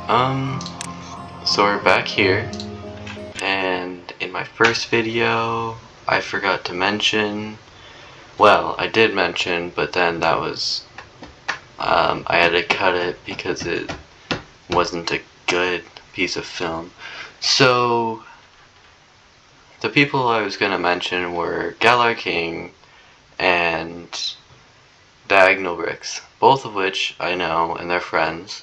Um, so we're back here, and in my first video, I forgot to mention, well, I did mention, but then that was, I had to cut it because it wasn't a good piece of film. So, the people I was gonna mention were Galar King and Diagonal Bricks, both of which I know, and they're friends.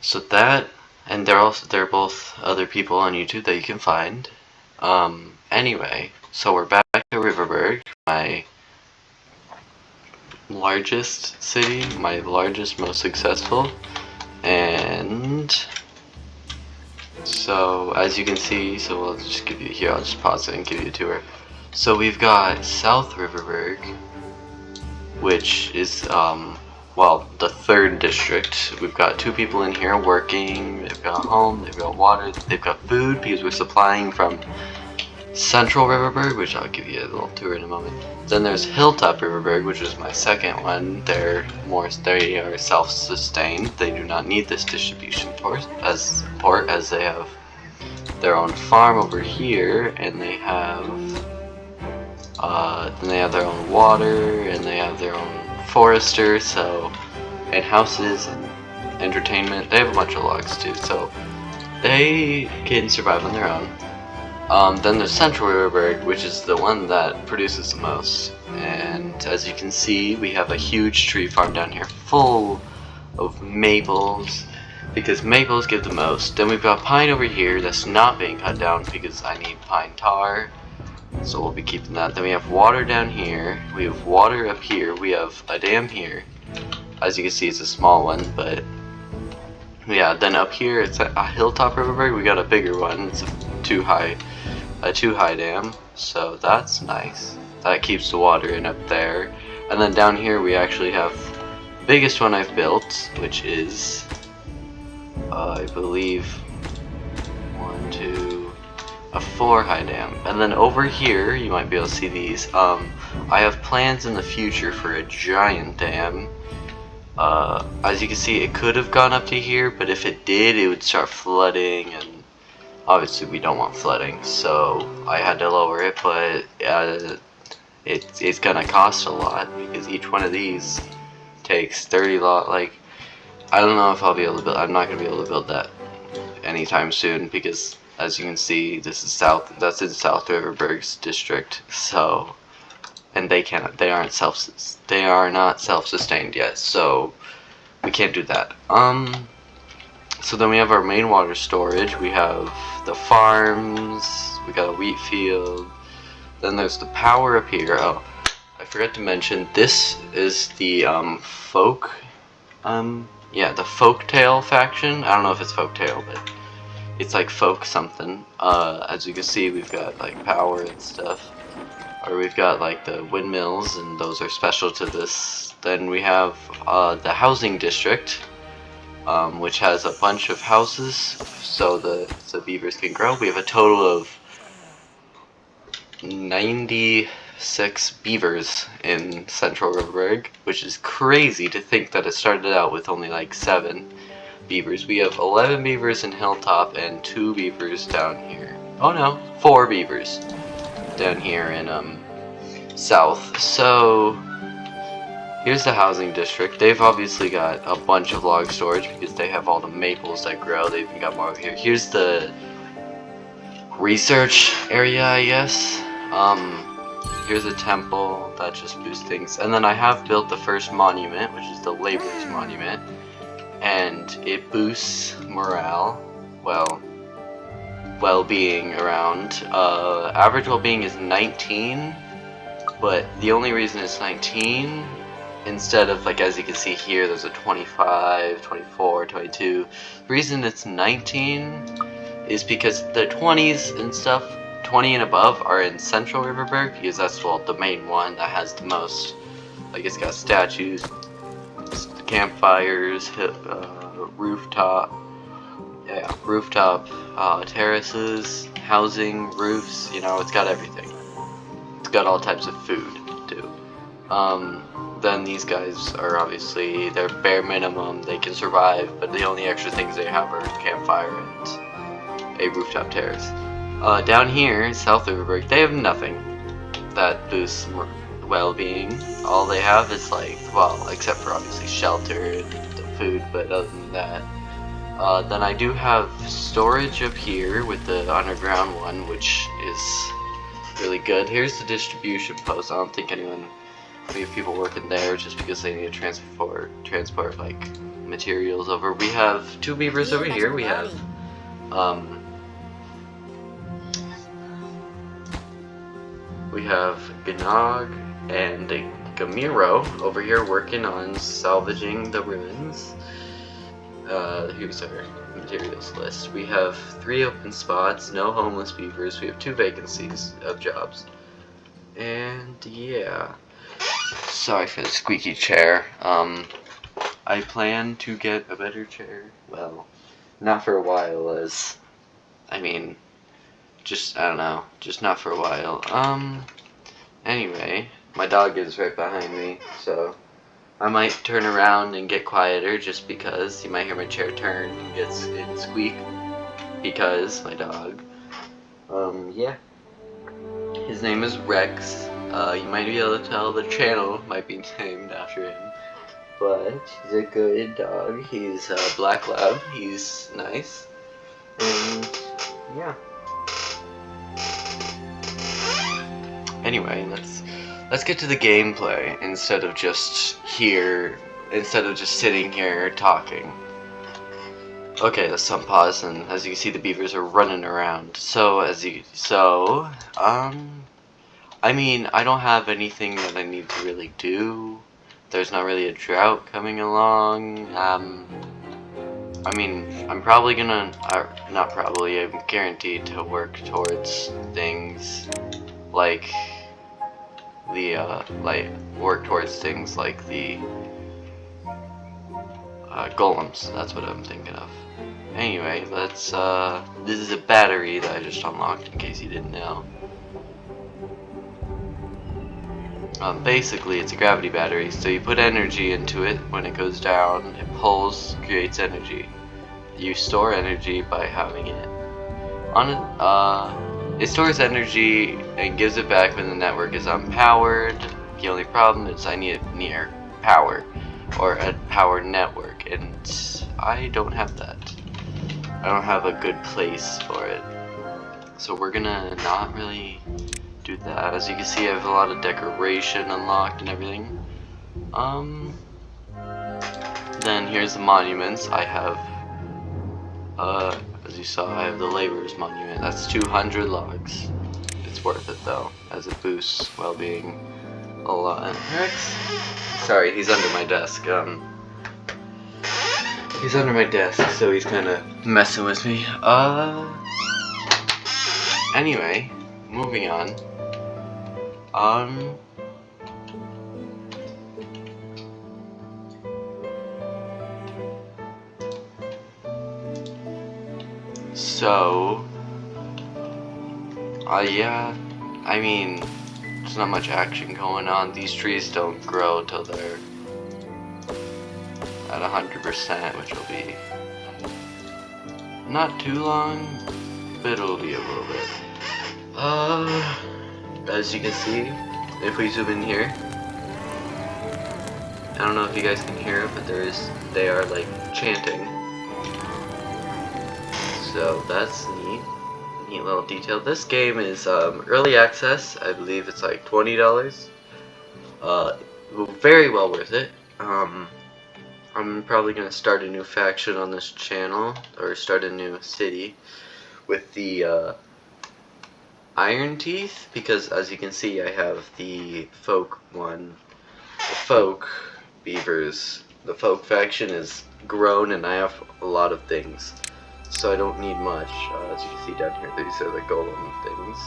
So that, and they're both other people on YouTube that you can find. Anyway, so we're back to Riverburgh, my largest city, my largest, most successful, and so as you can see, so I'll just give you here. I'll just pause it and give you a tour. So we've got South Riverburgh, which is well, the third district. We've got two people in here working. They've got a home, they've got water, they've got food because we're supplying from Central Riverburgh, which I'll give you a little tour in a moment. Then there's Hilltop Riverburgh, which is my second one. They are self-sustained. They do not need this distribution port as they have their own farm over here, and they have their own water, and they have their own forester, and houses and entertainment. They have a bunch of logs too, so they can survive on their own. Then there's Central Riverburgh, which is the one that produces the most. And as you can see, we have a huge tree farm down here full of maples, because maples give the most. Then we've got pine over here that's not being cut down because I need pine tar, so we'll be keeping that. Then we have water down here, we have water up here, we have a dam here. As you can see, it's a small one, but yeah. Then up here it's a Hilltop Riverburgh. We got a bigger one. It's a too high dam, so that's nice. That keeps the water in up there. And then down here we actually have the biggest one I've built, which is I believe a 4 high dam. And then over here you might be able to see these. I have plans in the future for a giant dam. As you can see, it could have gone up to here, but if it did, it would start flooding, and obviously we don't want flooding, so I had to lower it. But it's gonna cost a lot because each one of these takes 30 lot. Like, I don't know if I'll be able to build. I'm not gonna be able to build that anytime soon because, as you can see, this is that's in South Riverburgh's district. So, and they are not self-sustained yet, so we can't do that. So then we have our main water storage. We have the farms. We got a wheat field. Then there's the power up here. Oh, I forgot to mention, this is the folk. Yeah, the folktale faction. I don't know if it's folktale, but it's like folk something. As you can see, we've got like power and stuff. Or we've got like the windmills, and those are special to this. Then we have the housing district, which has a bunch of houses so the beavers can grow. We have a total of 96 beavers in Central Riverburgh, which is crazy to think that it started out with only like 7 beavers. We have 11 beavers in Hilltop and 2 beavers down here. Oh no, 4 beavers down here in South. So here's the housing district. They've obviously got a bunch of log storage because they have all the maples that grow. They've even got more over here. Here's the research area, I guess. Here's a temple that just boosts things. And then I have built the first monument, which is the Laborers Monument. And it boosts morale, well-being around. Average well-being is 19, but the only reason it's 19 instead of, like, as you can see here, there's a 25, 24, 22. The reason it's 19 is because the 20s and stuff, 20 and above, are in Central Riverburgh because that's, well, the main one that has the most. Like, it's got statues, campfires, rooftop terraces, housing, roofs. You know, it's got everything. It's got all types of food too. Then these guys are obviously their bare minimum. They can survive, but the only extra things they have are campfire and a rooftop terrace. Down here, south of Riverberg, they have nothing that boosts well-being. All they have is like, well, except for obviously shelter and food, but other than that. Then I do have storage up here with the underground one, which is really good. Here's the distribution post. I don't think we have people working there just because they need to transport like materials over. We have 2 beavers over here. We have Gnog and Gamiro over here working on salvaging the ruins. Here's our materials list. We have 3 open spots, no homeless beavers. We have 2 vacancies of jobs. And yeah. Sorry for the squeaky chair. I plan to get a better chair. Well, not for a while, as I mean, just I don't know, just not for a while. Anyway, my dog is right behind me, so I might turn around and get quieter just because you might hear my chair turn and squeak because my dog. Yeah. His name is Rex. You might be able to tell the channel might be named after him. But he's a good dog. He's a black lab. He's nice. And yeah. Anyway, let's get to the gameplay instead of just sitting here talking. Okay, let's pause, and as you can see, the beavers are running around. I mean, I don't have anything that I need to really do. There's not really a drought coming along. I mean, I'm probably gonna, not probably, I'm guaranteed to work towards things like the, golems. That's what I'm thinking of. Anyway, this is a battery that I just unlocked in case you didn't know. Basically, it's a gravity battery, so you put energy into it. When it goes down, it pulls, creates energy. You store energy by having it on it. It stores energy and gives it back when the network is unpowered. The only problem is I need it near power, or a power network, and I don't have that. I don't have a good place for it. So we're gonna not really do that. As you can see, I have a lot of decoration unlocked and everything. Then here's the monuments. I have, as you saw, I have the laborer's monument. That's 200 logs. It's worth it though, as it boosts well-being a lot. Rex? Sorry, he's under my desk. He's under my desk, so he's kind of messing with me. Anyway, moving on. Yeah, I mean, there's not much action going on. These trees don't grow till they're at 100%, which will be not too long, but it'll be a little bit. As you can see, if we zoom in here, I don't know if you guys can hear it, but they are like chanting. So that's neat little detail. This game is early access. I believe it's like $20. Very well worth it. I'm probably gonna start a new faction on this channel, or start a new city with the Iron Teeth, because as you can see, I have the folk one. The folk beavers. The folk faction is grown, and I have a lot of things, so I don't need much. As you can see down here, these are the golem things.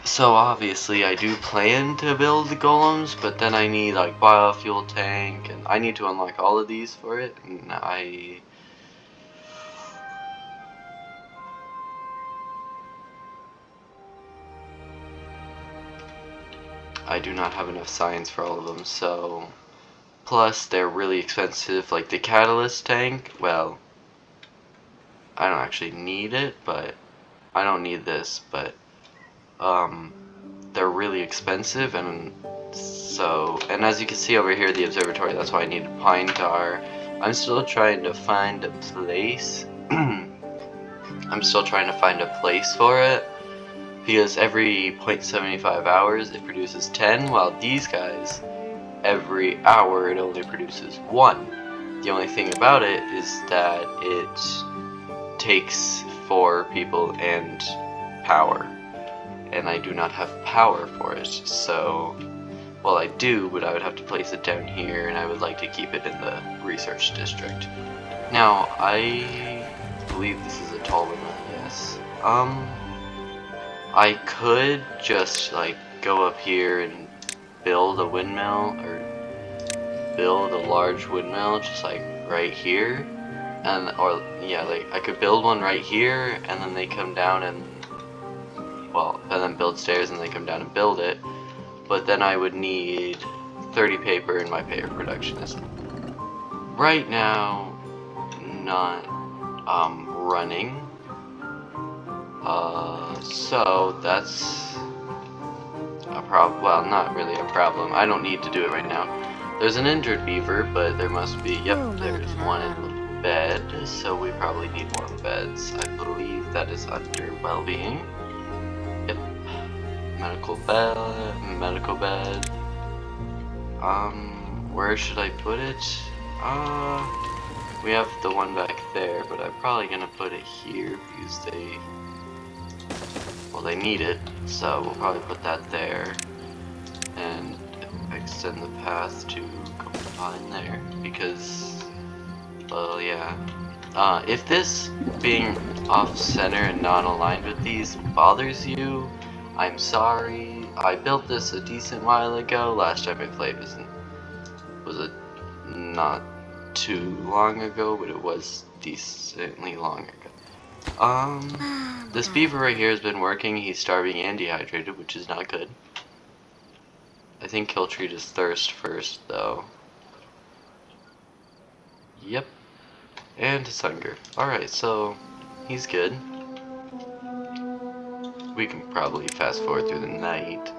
So obviously I do plan to build the golems, but then I need like biofuel tank, and I need to unlock all of these for it, and I do not have enough science for all of them, so plus they're really expensive. Like the catalyst tank, well, I don't actually need it, but I don't need this, but they're really expensive, and so, and as you can see over here, the observatory, that's why I need pine tar. I'm still trying to find a place. I'm still trying to find a place for it, because every 0.75 hours it produces 10, while these guys, every hour it only produces 1. The only thing about it is that it takes 4 people and power, and I do not have power for it, so, well, I do, but I would have to place it down here, and I would like to keep it in the research district. Now, I believe this is a tall windmill, yes. I could just, like, go up here and build a windmill, or build a large windmill, just like right here, and, or, yeah, like, I could build one right here, and then they come down and, well, and then build stairs and they come down and build it, but then I would need 30 paper, and my paper production is right now not running, so that's a problem. Well, not really a problem. I don't need to do it right now. There's an injured beaver, but there must be, yep, there's one in the bed, so we probably need more beds. I believe that is under well-being. Yep. Medical bed. Where should I put it? We have the one back there, but I'm probably gonna put it here because they need it, so we'll probably put that there and extend the path to go in there because, well, yeah. If this being off-center and not aligned with these bothers you, I'm sorry. I built this a decent while ago. Last time I played was not too long ago, but it was decently long ago. This beaver right here has been working. He's starving and dehydrated, which is not good. I think he'll treat his thirst first, though. Yep. And his hunger. Alright, so he's good. We can probably fast forward through the night.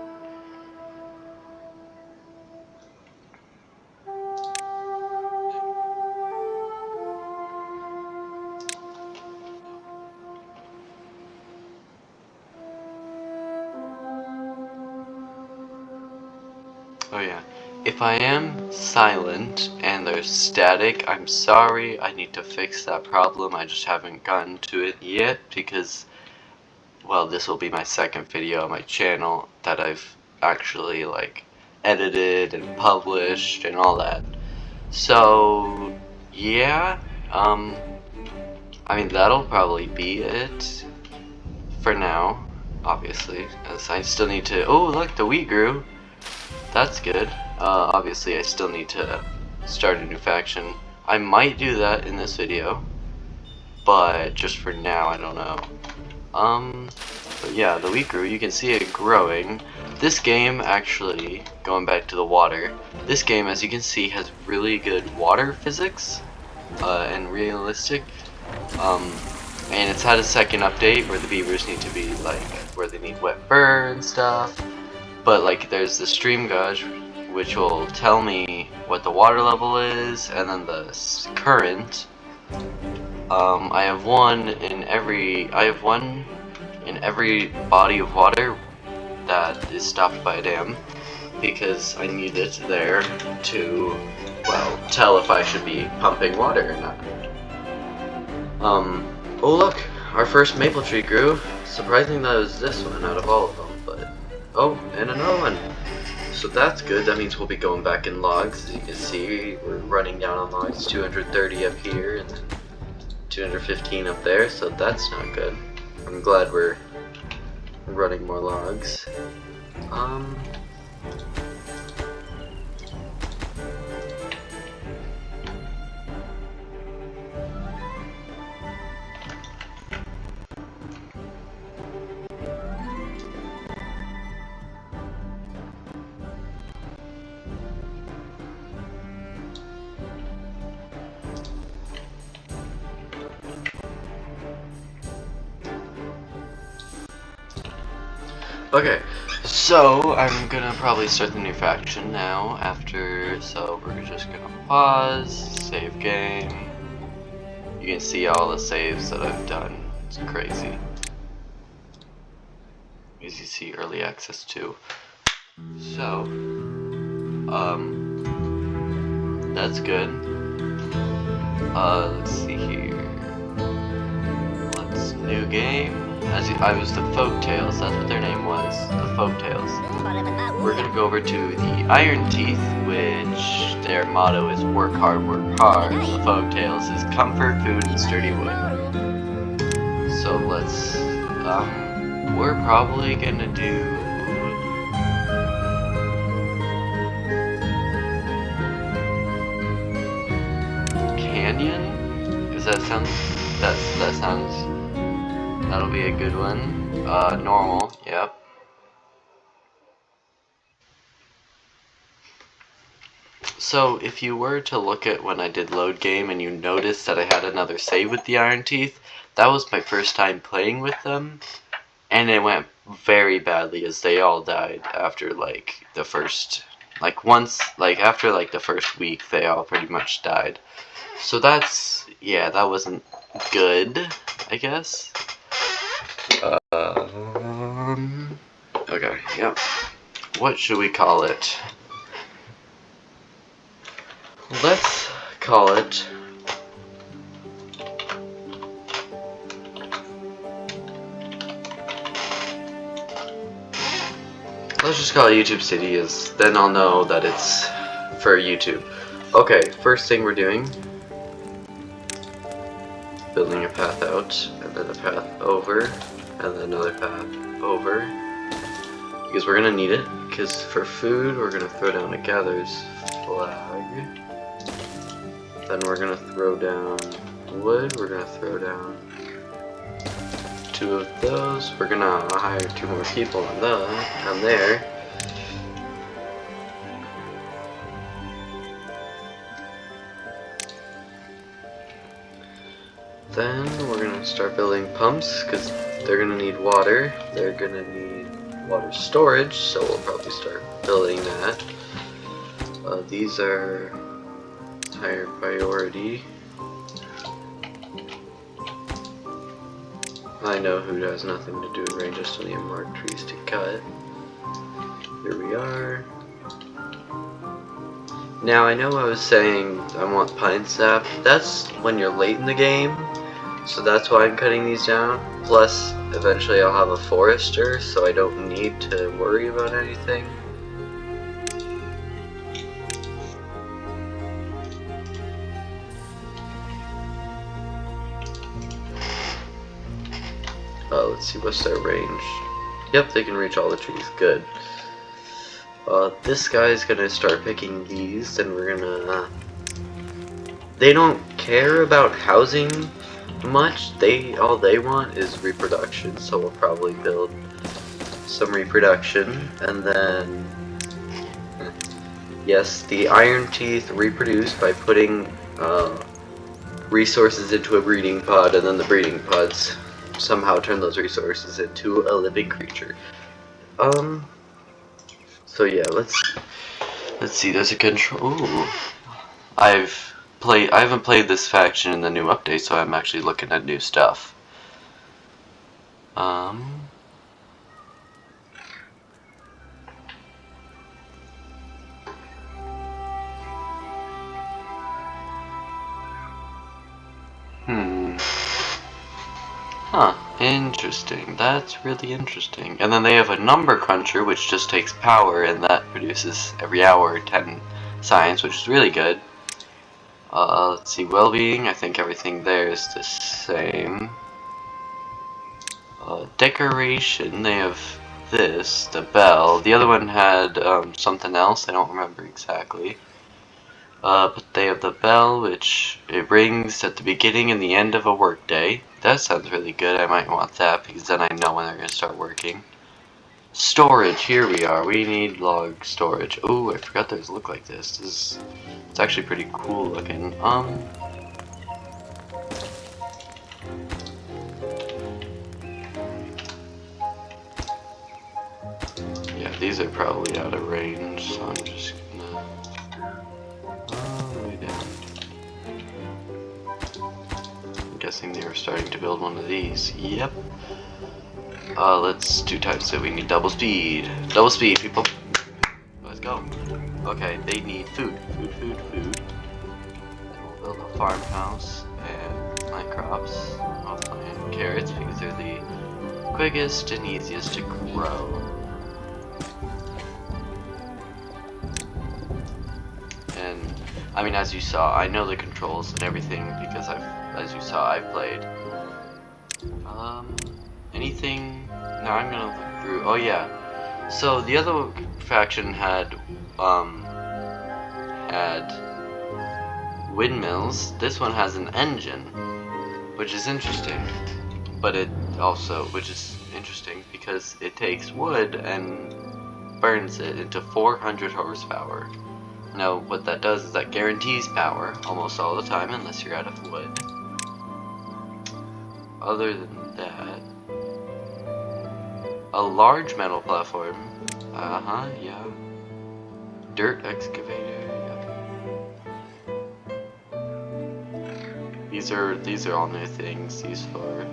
Oh yeah, if I am silent and there's static, I'm sorry. I need to fix that problem. I just haven't gotten to it yet because, well, this will be my second video on my channel that I've actually, like, edited and published and all that. So, yeah, I mean, that'll probably be it for now, obviously, as I still need to, oh, look, the wheat grew. That's good. Obviously I still need to start a new faction. I might do that in this video, but just for now, I don't know. But yeah, the wheat grew. You can see it growing. This game, actually, going back to the water, this game, as you can see, has really good water physics, and realistic, and it's had a second update where the beavers need to be, like, where they need wet fur and stuff. But, like, there's the stream gauge, which will tell me what the water level is, and then the current. I have one in every body of water that is stopped by a dam, because I need it there to, well, tell if I should be pumping water or not. Oh look, our first maple tree grew. Surprising that it was this one out of all of them, but. Oh, and another one. So that's good. That means we'll be going back in logs. As you can see, we're running down on logs. 230 up here and then 215 up there. So that's not good. I'm glad we're running more logs. Okay, so I'm gonna probably start the new faction now so we're just gonna pause, save game. You can see all the saves that I've done. It's crazy. As you see, early access too. So, that's good. Let's see here. New game. I was the Folktales, that's what their name was. The Folktales. We're gonna go over to the Iron Teeth, which their motto is work hard, work hard. The Folktales is comfort, food, and sturdy wood. So let's, we're probably gonna do Canyon? Does that sound, that sounds, that'll be a good one. Normal, yep. So if you were to look at when I did load game and you noticed that I had another save with the Iron Teeth, that was my first time playing with them, and it went very badly as they all died after like the first, after like the first week they all pretty much died. So that's, yeah, that wasn't good, I guess. Okay, yep. What should we call it? Let's call it let's just call it YouTube City, then I'll know that it's for YouTube. Okay, first thing we're doing, building a path out, and then a path over, and then another path over, because we're gonna need it, because for food we're gonna throw down a gather's flag, then we're gonna throw down wood, we're gonna throw down 2 of those, we're gonna hire 2 more people on there. Then we're gonna start building pumps, because they're gonna need water, they're gonna need water storage, so we'll probably start building that. These are higher priority. I know who has nothing to do with range, just only marked trees to cut. Here we are. Now I know I was saying I want pine sap, that's when you're late in the game, so that's why I'm cutting these down. Plus, eventually I'll have a forester, so I don't need to worry about anything. Let's see, what's their range? Yep, they can reach all the trees, good. This guy's gonna start picking these, and we're gonna... They don't care about housing much, all they want is reproduction, so we'll probably build some reproduction, and then... Yes, the Iron Teeth reproduce by putting resources into a breeding pod, and then the breeding pods somehow turn those resources into a living creature. So yeah, let's see, there's a control. Ooh. I haven't played this faction in the new update, so I'm actually looking at new stuff. Huh, interesting. That's really interesting. And then they have a number cruncher, which just takes power, and that produces every hour 10 science, which is really good. Let's see, well-being, I think everything there is the same. Decoration, they have this, the bell. The other one had something else, I don't remember exactly. But they have the bell, which it rings at the beginning and the end of a workday. That sounds really good. I might want that because then I know when they're going to start working. Storage, here we are. We need log storage. Oh, I forgot those look like this. It's actually pretty cool looking. these are probably out of range, so I'm just gonna all the way down. I'm guessing they were starting to build one of these. Yep. Let's do types so we need double speed. Double speed, people. Let's go. Okay, they need food. Food. And we'll build a farmhouse and plant crops. I'll plant carrots because they're the quickest and easiest to grow. And I mean, as you saw, I know the controls and everything because as you saw, I've played. Anything? No, I'm gonna look through. Oh yeah. So the other faction had windmills. This one has an engine, which is interesting. But which is interesting because it takes wood and burns it into 400 horsepower. Now, what that does is that guarantees power almost all the time unless you're out of wood. Other than that, a large metal platform. Yeah. Dirt excavator. Yeah. These are all new things. These four.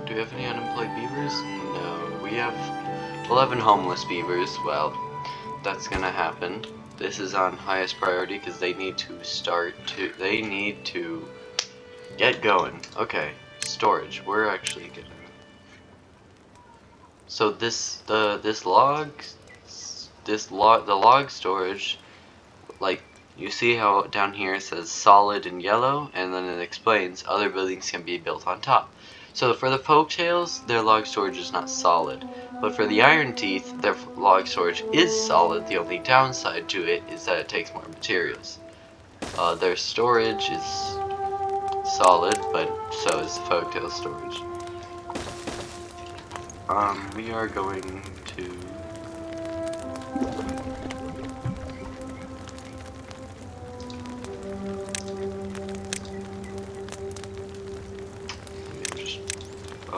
Do we have any unemployed beavers? No. We have 11 homeless beavers. Well, that's gonna happen. This is on highest priority because they need to get going. Okay, storage. We're actually gonna. So the log storage, like you see how down here it says solid in yellow, and then it explains other buildings can be built on top. So for the folktails, their log storage is not solid. But for the Iron Teeth, their log storage is solid. The only downside to it is that it takes more materials. Their storage is solid, but so is the folktail storage. We are going to...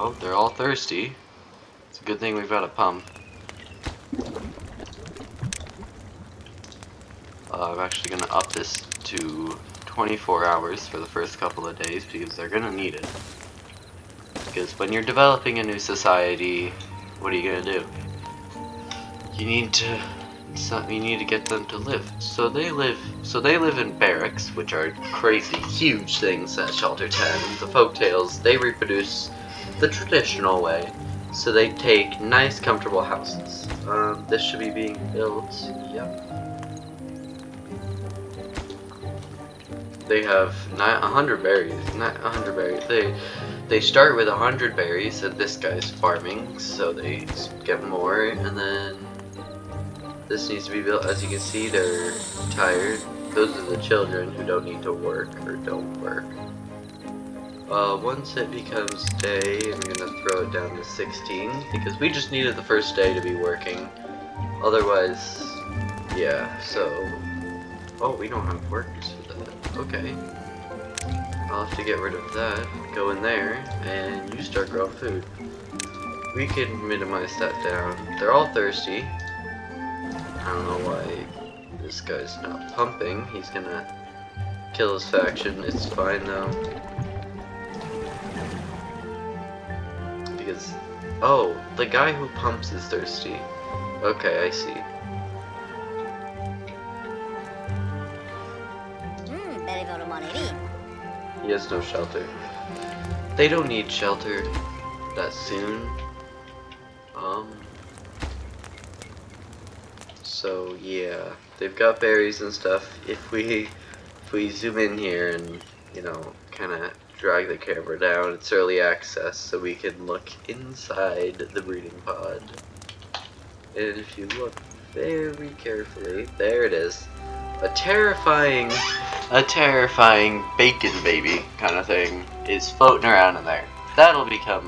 Oh, they're all thirsty. It's a good thing we've got a pump. I'm actually going to up this to 24 hours for the first couple of days because they're going to need it. Because when you're developing a new society, what are you going to do? You need to get them to live. So they live in barracks, which are crazy huge things at Shelter 10. The folktails, they reproduce the traditional way, so they take nice comfortable houses. This should be being built. Yep. They have 100 berries. Not 100 berries. They start with 100 berries, and this guy's farming, so they get more. And then this needs to be built. As you can see, they're tired. Those are the children who don't need to work or don't work. Once it becomes day, I'm gonna throw it down to 16 because we just needed the first day to be working. Otherwise, yeah. So, oh, we don't have workers for that. Okay, I'll have to get rid of that. Go in there, and you start growing food. We can minimize that down. They're all thirsty. I don't know why this guy's not pumping. He's gonna kill his faction. It's fine though. Because, oh, the guy who pumps is thirsty. Okay, I see. He has no shelter. They don't need shelter that soon. So yeah, they've got berries and stuff. If we zoom in here and, you know, kind of drag the camera down, it's early access, so we can look inside the breeding pod. And if you look very carefully, there it is. A terrifying a terrifying bacon baby kind of thing is floating around in there. That'll become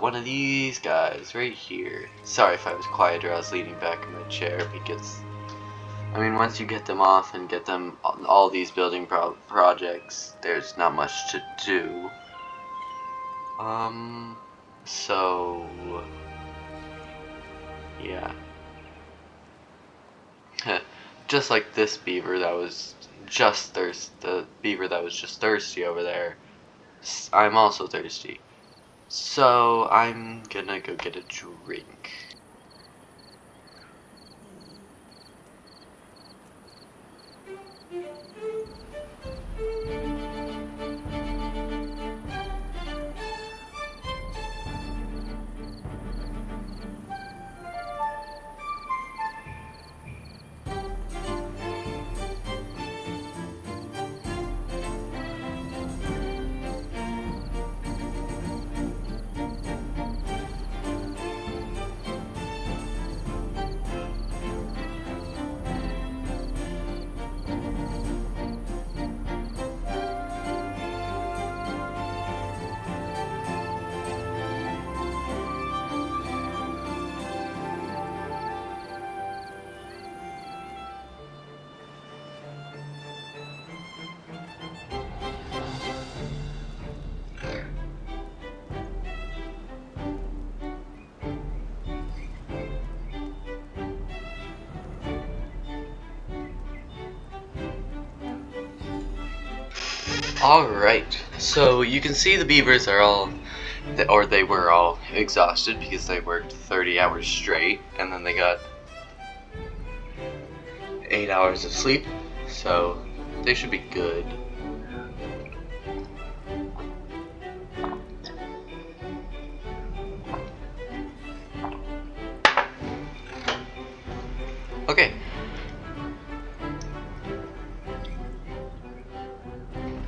one of these guys right here. Sorry if I was quieter, I was leaning back in my chair because, I mean, once you get them off and get them all these building projects, there's not much to do. So, yeah. Just like this beaver that was just the beaver that was just thirsty over there, I'm also thirsty. So I'm gonna go get a drink. Alright, so you can see the beavers are all, or they were all exhausted because they worked 30 hours straight, and then they got 8 hours of sleep, so they should be good. Okay.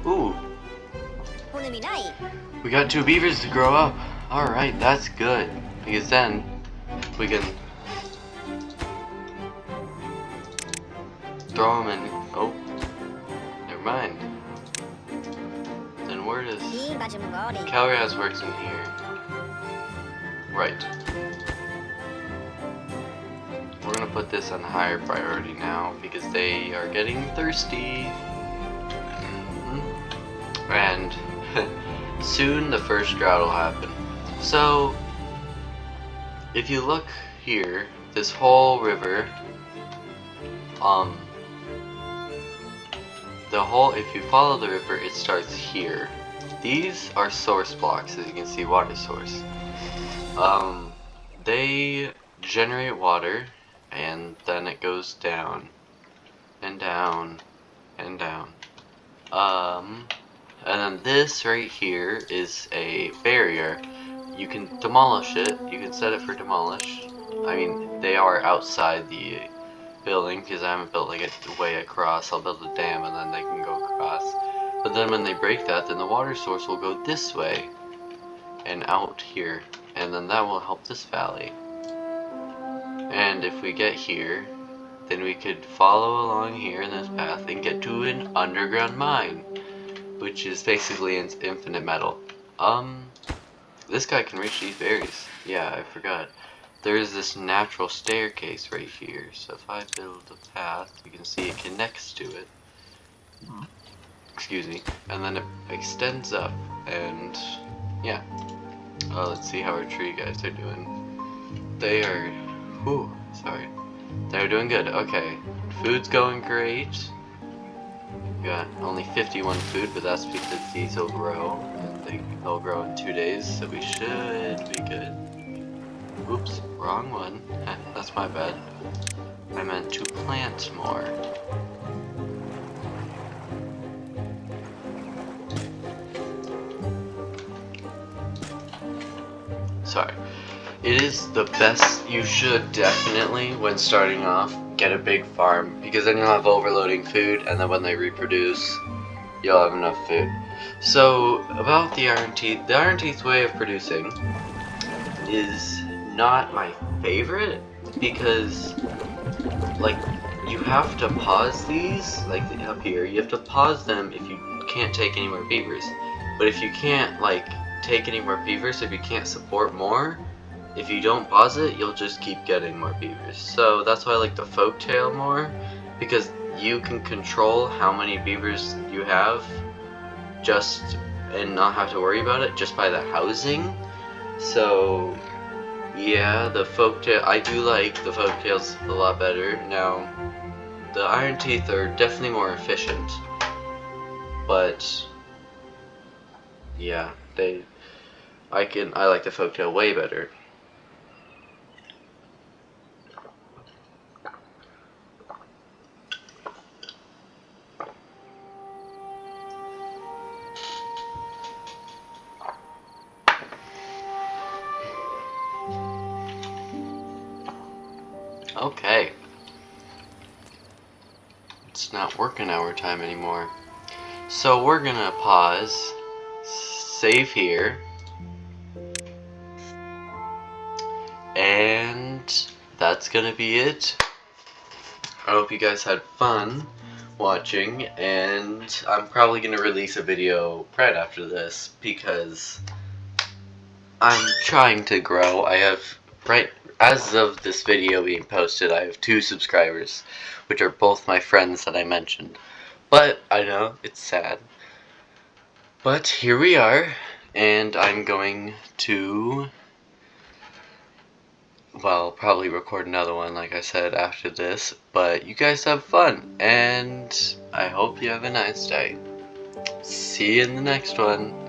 Ooh. We got 2 beavers to grow up. Alright, that's good. Because then we can throw them in. Oh. Never mind. Then where does Calgary House works in here? Right. We're gonna put this on higher priority now because they are getting thirsty. And soon the first drought will happen. So if you look here, this whole river, if you follow the river, it starts here. These are source blocks, as you can see, water source. They generate water, and then it goes down, and down, and down. And then this right here is a barrier. You can demolish it, you can set it for demolish. I mean, they are outside the building because I haven't built like a way across. I'll build a dam and then they can go across. But then when they break that, then the water source will go this way and out here, and then that will help this valley. And if we get here, then we could follow along here in this path and get to an underground mine, which is basically infinite metal. This guy can reach these berries. Yeah, I forgot. There's this natural staircase right here, so if I build a path, you can see it connects to it. Excuse me. And then it extends up, and yeah. Let's see how our tree guys are doing. They are, sorry. They're doing good. Okay. Food's going great. We got only 51 food, but that's because these will grow. And they'll grow in 2 days, so we should be good. Oops, wrong one. That's my bad. I meant to plant more. Sorry. It is the best. You should definitely, when starting off, get a big farm, because then you'll have overloading food, and then when they reproduce, you'll have enough food. So, about the iron teeth way of producing is not my favorite, because, like, you have to pause these, like up here, you have to pause them if you can't take any more beavers. But if you can't, like, take any more beavers, if you can't support more, if you don't pause it, you'll just keep getting more beavers. So that's why I like the folktail more, because you can control how many beavers you have just and not have to worry about it just by the housing. So yeah, the folktail, I do like the folktails a lot better. Now the iron teeth are definitely more efficient, but yeah, I like the folktail way better. Okay. It's not working hour time anymore. So we're gonna pause, save here, and that's gonna be it. I hope you guys had fun watching, and I'm probably gonna release a video right after this because I'm trying to grow. I have, right as of this video being posted, I have 2 subscribers, which are both my friends that I mentioned. But I know it's sad. But here we are, and I'm going to, well, probably record another one, like I said, after this. But you guys have fun, and I hope you have a nice day. See you in the next one.